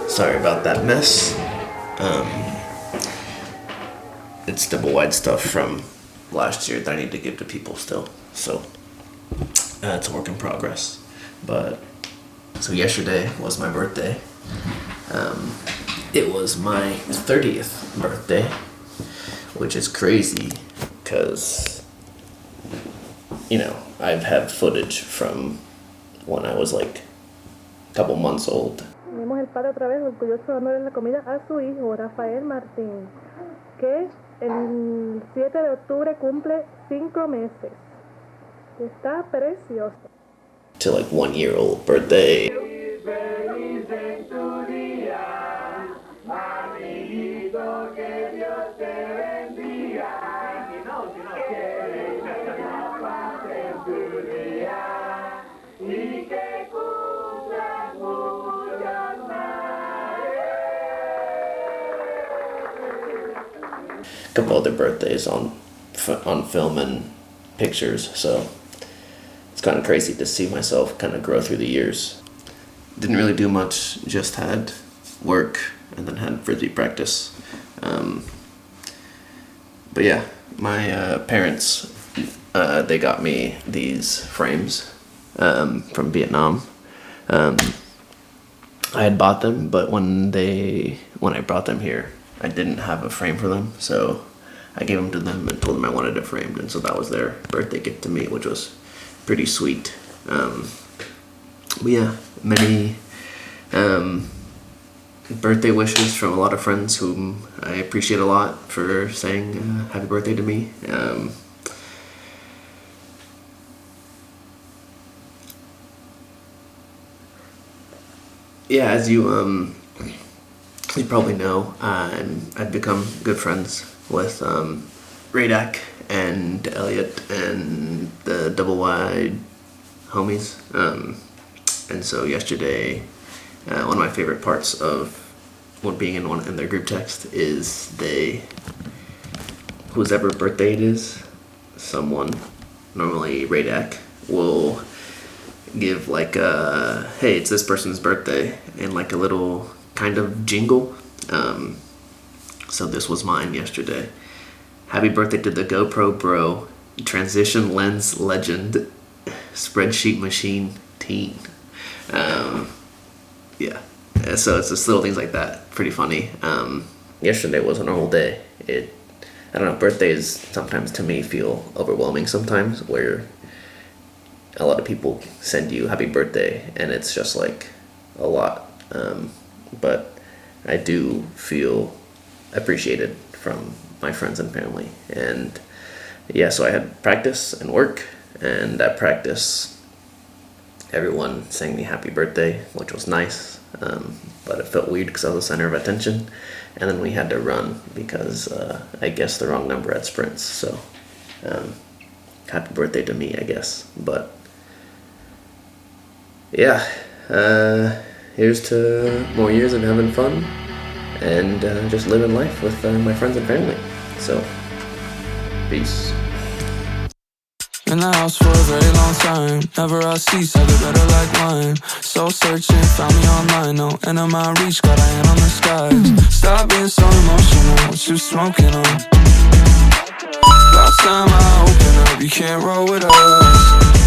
Sorry about that mess. Um, it's double-wide stuff from last year that I need to give to people still. So it's a work in progress. But so yesterday was my birthday. It was my 30th birthday, which is crazy because, I've had footage from when I was like a couple months old. Tenemos el padre otra vez orgulloso dándole la comida a su hijo, Rafael Martín, que el 7 de octubre cumple 5 meses. Está precioso. To like 1-year-old birthday. A couple other birthdays on film and pictures, so it's kind of crazy to see myself kind of grow through the years. Didn't really do much, just had work and then had frisbee practice. But yeah, my parents, they got me these frames from Vietnam. I had bought them, but when I brought them here, I didn't have a frame for them, so I gave them to them and told them I wanted it framed, and so that was their birthday gift to me, which was pretty sweet. But yeah, many birthday wishes from a lot of friends whom I appreciate a lot for saying happy birthday to me. Yeah, as you probably know, I've become good friends with Radak and Elliot and the Double Wide homies. And so yesterday, one of my favorite parts of being in their group text is whose ever birthday it is, someone, normally Radak, will give like hey, it's this person's birthday, and like a little kind of jingle. So this was mine yesterday. Happy birthday to the GoPro Bro, transition lens legend, spreadsheet machine teen. Yeah, so it's just little things like that, pretty funny. Yesterday was a normal day. I don't know, birthdays sometimes to me feel overwhelming sometimes, where a lot of people send you happy birthday and it's just like a lot. But I do feel appreciated from my friends and family. And yeah, so I had practice and work, and at practice everyone sang me happy birthday, which was nice, but it felt weird because I was the center of attention. And then we had to run because I guessed the wrong number at sprints, so happy birthday to me, I guess. But yeah, here's to more years of having fun and just living life with my friends and family. So, peace. In the house for a very long time. Never a cease, I get better like mine. Soul searching, found me online. No end of my reach, got a hand on the skies. Stop being so emotional, what you smoking on? Last time I open up, you can't roll with us.